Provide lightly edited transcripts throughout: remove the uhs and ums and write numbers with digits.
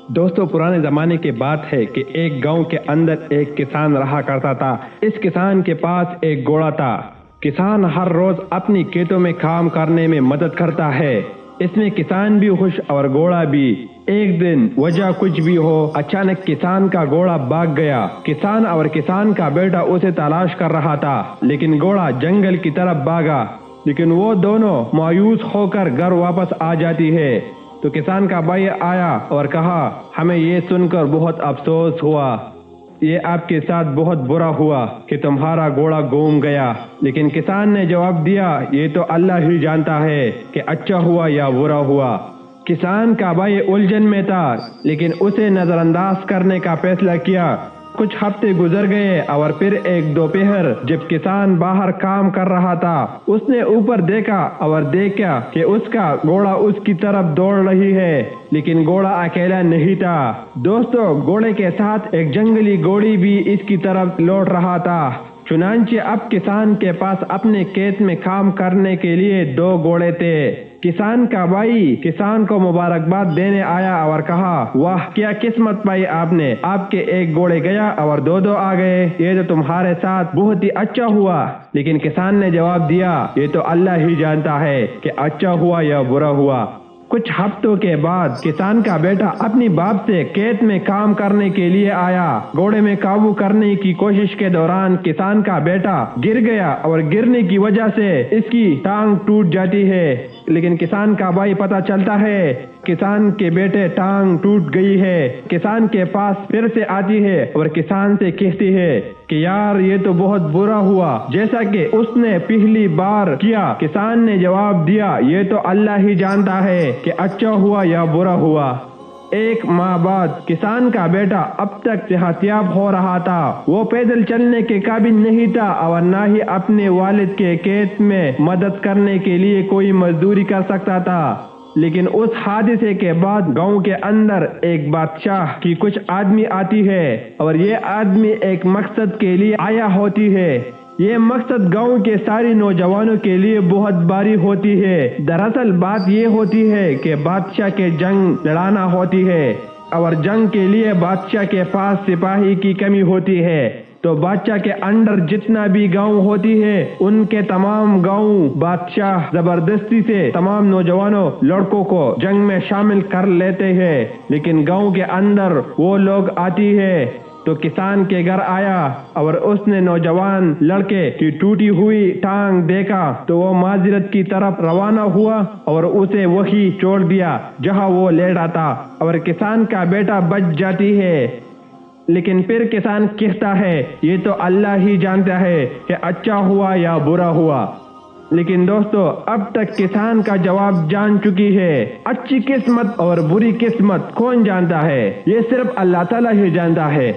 دوستو پرانے زمانے کی بات ہے کہ ایک گاؤں کے اندر ایک کسان رہا کرتا تھا۔ اس کسان کے پاس ایک گھوڑا تھا۔ کسان ہر روز اپنی کھیتوں میں کام کرنے میں مدد کرتا ہے۔ اس میں کسان بھی خوش اور گھوڑا بھی۔ ایک دن وجہ کچھ بھی ہو، اچانک کسان کا گھوڑا بھاگ گیا۔ کسان اور کسان کا بیٹا اسے تلاش کر رہا تھا، لیکن گھوڑا جنگل کی طرف بھاگا۔ لیکن وہ دونوں مایوس ہو کر گھر واپس آ جاتی ہے تو کسان کا بھائی آیا اور کہا، ہمیں یہ سن کر بہت افسوس ہوا، یہ آپ کے ساتھ بہت برا ہوا کہ تمہارا گھوڑا گم گیا۔ لیکن کسان نے جواب دیا، یہ تو اللہ ہی جانتا ہے کہ اچھا ہوا یا برا ہوا۔ کسان کا بھائی الجھن میں تھا، لیکن اسے نظر انداز کرنے کا فیصلہ کیا۔ کچھ ہفتے گزر گئے اور پھر ایک دوپہر جب کسان باہر کام کر رہا تھا، اس نے اوپر دیکھا اور دیکھا کہ اس کا گھوڑا اس کی طرف دوڑ رہی ہے، لیکن گھوڑا اکیلا نہیں تھا۔ دوستو، گھوڑے کے ساتھ ایک جنگلی گھوڑی بھی اس کی طرف لوٹ رہا تھا۔ چنانچہ اب کسان کے پاس اپنے کھیت میں کام کرنے کے لیے 2 گھوڑے تھے۔ کسان کا بھائی کسان کو مبارکباد دینے آیا اور کہا، واہ کیا قسمت پائی آپ نے، آپ کے ایک گھوڑے گیا اور 2 آ گئے، یہ تو تمہارے ساتھ بہت ہی اچھا ہوا۔ لیکن کسان نے جواب دیا، یہ تو اللہ ہی جانتا ہے کہ اچھا ہوا یا برا ہوا۔ کچھ ہفتوں کے بعد کسان کا بیٹا اپنی باپ سے کھیت میں کام کرنے کے لیے آیا۔ گھوڑے میں قابو کرنے کی کوشش کے دوران کسان کا بیٹا گر گیا اور گرنے کی وجہ سے اس کی ٹانگ ٹوٹ جاتی ہے۔ لیکن کسان کا بھائی پتہ چلتا ہے کسان کے بیٹے ٹانگ ٹوٹ گئی ہے۔ کسان کے پاس پھر سے آتی ہے اور کسان سے کہتی ہے کہ یار یہ تو بہت برا ہوا جیسا کہ اس نے پہلی بار کیا۔ کسان نے جواب دیا، یہ تو اللہ ہی جانتا ہے کہ اچھا ہوا یا برا ہوا۔ ایک ماہ بعد کسان کا بیٹا اب تک صحت یاب ہو رہا تھا۔ وہ پیدل چلنے کے قابل نہیں تھا اور نہ ہی اپنے والد کے کھیت میں مدد کرنے کے لیے کوئی مزدوری کر سکتا تھا۔ لیکن اس حادثے کے بعد گاؤں کے اندر ایک بادشاہ کی کچھ آدمی آتی ہے اور یہ آدمی ایک مقصد کے لیے آیا ہوتی ہے۔ یہ مقصد گاؤں کے سارے نوجوانوں کے لیے بہت بھاری ہوتی ہے۔ دراصل بات یہ ہوتی ہے کہ بادشاہ کے جنگ لڑانا ہوتی ہے اور جنگ کے لیے بادشاہ کے پاس سپاہی کی کمی ہوتی ہے۔ تو بادشاہ کے انڈر جتنا بھی گاؤں ہوتی ہے ان کے تمام گاؤں بادشاہ زبردستی سے تمام نوجوانوں لڑکوں کو جنگ میں شامل کر لیتے ہیں۔ لیکن گاؤں کے اندر وہ لوگ آتی ہے تو کسان کے گھر آیا اور اس نے نوجوان لڑکے کی ٹوٹی ہوئی ٹانگ دیکھا تو وہ معذرت کی طرف روانہ ہوا اور اسے وہی چھوڑ دیا جہاں وہ لیٹا تھا اور کسان کا بیٹا بچ جاتی ہے۔ لیکن پھر کسان کہتا ہے، یہ تو اللہ ہی جانتا ہے کہ اچھا ہوا یا برا ہوا۔ لیکن دوستو، اب تک کسان کا جواب جان چکی ہے۔ اچھی قسمت اور بری قسمت کون جانتا ہے؟ یہ صرف اللہ تعالیٰ ہی جانتا ہے۔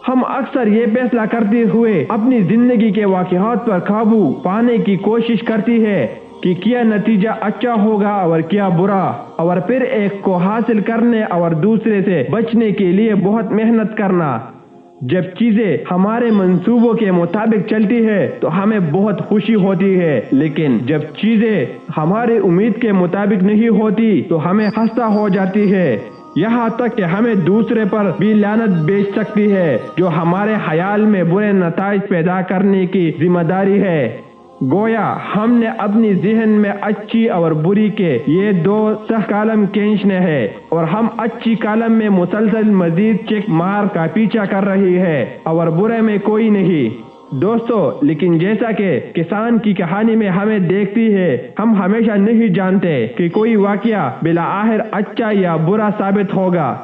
ہم اکثر یہ فیصلہ کرتے ہوئے اپنی زندگی کے واقعات پر قابو پانے کی کوشش کرتی ہے کہ کیا نتیجہ اچھا ہوگا اور کیا برا، اور پھر ایک کو حاصل کرنے اور دوسرے سے بچنے کے لیے بہت محنت کرنا۔ جب چیزیں ہمارے منصوبوں کے مطابق چلتی ہے تو ہمیں بہت خوشی ہوتی ہے، لیکن جب چیزیں ہماری امید کے مطابق نہیں ہوتی تو ہمیں خستہ ہو جاتی ہے۔ یہاں تک کہ ہمیں دوسرے پر بھی لعنت بھیج سکتی ہے جو ہمارے خیال میں برے نتائج پیدا کرنے کی ذمہ داری ہے۔ گویا ہم نے اپنی ذہن میں اچھی اور بری کے یہ 2 سہ کالم کھینچنے ہیں اور ہم اچھی کالم میں مسلسل مزید چیک مار کا پیچھا کر رہی ہے اور برے میں کوئی نہیں۔ دوستو، لیکن جیسا کہ کسان کی کہانی میں ہمیں دیکھتی ہے، ہم ہمیشہ نہیں جانتے کہ کوئی واقعہ بالآخر اچھا یا برا ثابت ہوگا۔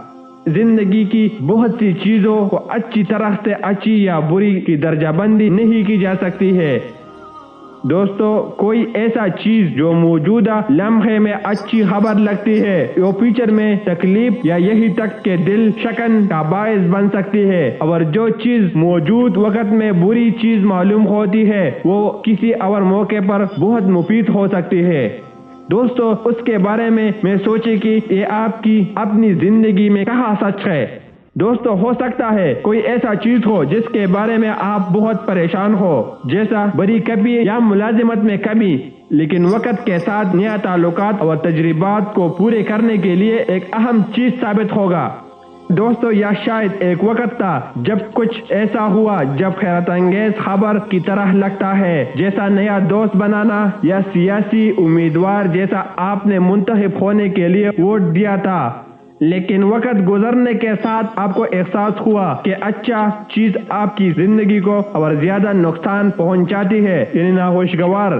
زندگی کی بہت سی چیزوں کو اچھی طرح سے اچھی یا بری کی درجہ بندی نہیں کی جا سکتی ہے۔ دوستو، کوئی ایسا چیز جو موجودہ لمحے میں اچھی خبر لگتی ہے وہ فیوچر میں تکلیف یا یہی تک کہ دل شکن کا باعث بن سکتی ہے، اور جو چیز موجود وقت میں بری چیز معلوم ہوتی ہے وہ کسی اور موقع پر بہت مفید ہو سکتی ہے۔ دوستو، اس کے بارے میں سوچیں کہ یہ آپ کی اپنی زندگی میں کہاں سچ ہے۔ دوستو، ہو سکتا ہے کوئی ایسا چیز ہو جس کے بارے میں آپ بہت پریشان ہو، جیسا بڑی کمی یا ملازمت میں کمی، لیکن وقت کے ساتھ نیا تعلقات اور تجربات کو پورے کرنے کے لیے ایک اہم چیز ثابت ہوگا۔ دوستو یا شاید ایک وقت تھا جب کچھ ایسا ہوا جب حیرت انگیز خبر کی طرح لگتا ہے، جیسا نیا دوست بنانا یا سیاسی امیدوار جیسا آپ نے منتخب ہونے کے لیے ووٹ دیا تھا، لیکن وقت گزرنے کے ساتھ آپ کو احساس ہوا کہ اچھا چیز آپ کی زندگی کو اور زیادہ نقصان پہنچاتی ہے، یعنی ناخوشگوار۔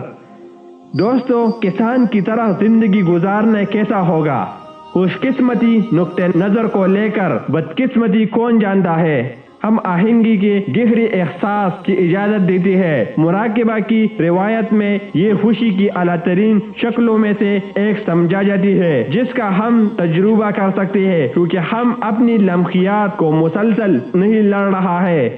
دوستو کسان کی طرح زندگی گزارنے کیسا ہوگا؟ خوش قسمتی نقطہ نظر کو لے کر بدقسمتی کون جانتا ہے؟ ہم آہنگی کے گہرے احساس کی اجازت دیتی ہے۔ مراقبہ کی روایت میں یہ خوشی کی اعلیٰ ترین شکلوں میں سے ایک سمجھا جاتی ہے جس کا ہم تجربہ کر سکتے ہیں، کیونکہ ہم اپنی لمحیات کو مسلسل نہیں لڑ رہا ہے۔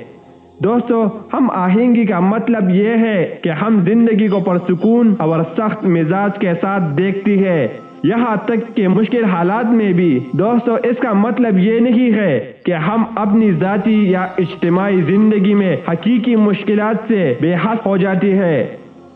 دوستو ہم آہنگی کا مطلب یہ ہے کہ ہم زندگی کو پرسکون اور سخت مزاج کے ساتھ دیکھتی ہے، یہاں تک کہ مشکل حالات میں بھی۔ دوستو اس کا مطلب یہ نہیں ہے کہ ہم اپنی ذاتی یا اجتماعی زندگی میں حقیقی مشکلات سے بے حس ہو جاتی ہے،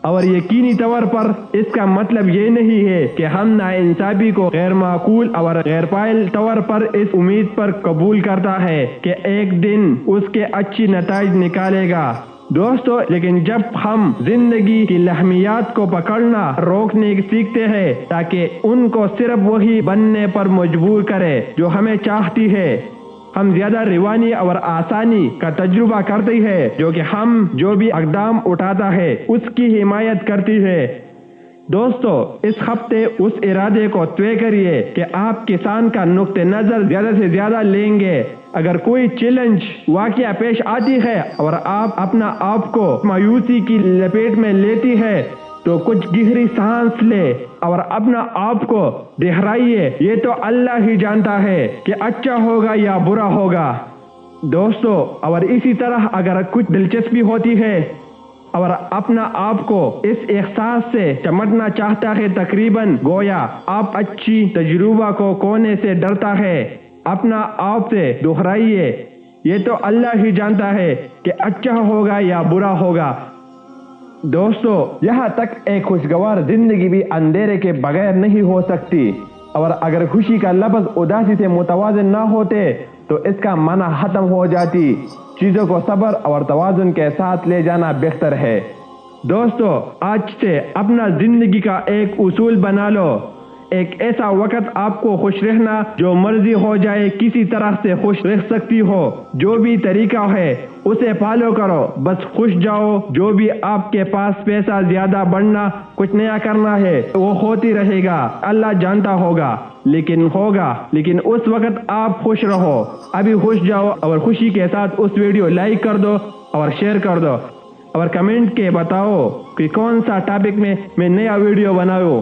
اور یقینی طور پر اس کا مطلب یہ نہیں ہے کہ ہم ناانصافی کو غیر معقول اور غیر فاعل طور پر اس امید پر قبول کرتا ہے کہ ایک دن اس کے اچھی نتائج نکالے گا۔ دوستو لیکن جب ہم زندگی کی لمحیات کو پکڑنا روکنے سیکھتے ہیں تاکہ ان کو صرف وہی بننے پر مجبور کرے جو ہمیں چاہتی ہے، ہم زیادہ روانی اور آسانی کا تجربہ کرتے ہیں، جو کہ ہم جو بھی اقدام اٹھاتا ہے اس کی حمایت کرتی ہے۔ دوستو اس ہفتے اس ارادے کو طے کریے کہ آپ کسان کا نقطہ نظر زیادہ سے زیادہ لیں گے۔ اگر کوئی چیلنج واقعہ پیش آتی ہے اور آپ اپنا آپ کو مایوسی کی لپیٹ میں لیتی ہے تو کچھ گہری سانس لے اور اپنا آپ کو دہرائیے، یہ تو اللہ ہی جانتا ہے کہ اچھا ہوگا یا برا ہوگا۔ دوستو اور اسی طرح اگر کچھ دلچسپی ہوتی ہے اور اپنا آپ کو اس احساس سے چمٹنا چاہتا ہے، تقریباً گویا آپ اچھی تجربہ کو کونے سے ڈرتا ہے، اپنا آپ سے دہرائیے، یہ تو اللہ ہی جانتا ہے کہ اچھا ہوگا یا برا ہوگا۔ دوستو یہاں تک ایک خوشگوار زندگی بھی اندھیرے کے بغیر نہیں ہو سکتی، اور اگر خوشی کا لفظ اداسی سے متوازن نہ ہوتے تو اس کا معنی ختم ہو جاتی۔ چیزوں کو صبر اور توازن کے ساتھ لے جانا بہتر ہے۔ دوستو آج سے اپنا زندگی کا ایک اصول بنا لو، ایک ایسا وقت آپ کو خوش رہنا، جو مرضی ہو جائے کسی طرح سے خوش رہ سکتی ہو، جو بھی طریقہ ہے اسے فالو کرو، بس خوش جاؤ۔ جو بھی آپ کے پاس پیسہ زیادہ بڑھنا، کچھ نیا کرنا ہے وہ ہوتی رہے گا، اللہ جانتا ہوگا، لیکن اس وقت آپ خوش رہو، ابھی خوش جاؤ، اور خوشی کے ساتھ اس ویڈیو لائک کر دو اور شیئر کر دو، اور کمنٹ کے بتاؤ کہ کون سا ٹاپک میں نیا ویڈیو بناؤں۔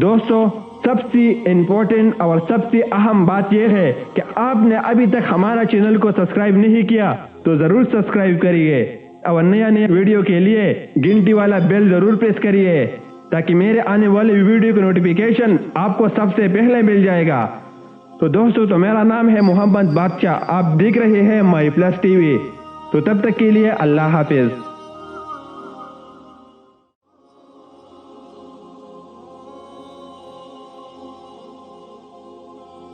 دوستو سب سے امپورٹنٹ اور سب سے اہم بات یہ ہے کہ آپ نے ابھی تک ہمارا چینل کو سبسکرائب نہیں کیا تو ضرور سبسکرائب کریے، اور نیا ویڈیو کے لیے گھنٹی والا بیل ضرور پریس کریے تاکہ میرے آنے والے ویڈیو کی نوٹیفیکیشن آپ کو سب سے پہلے مل جائے گا۔ تو دوستو تو میرا نام ہے محمد بادشاہ، آپ دیکھ رہے ہیں مائی پلس ٹی وی۔ تو تب تک کے لیے اللہ حافظ۔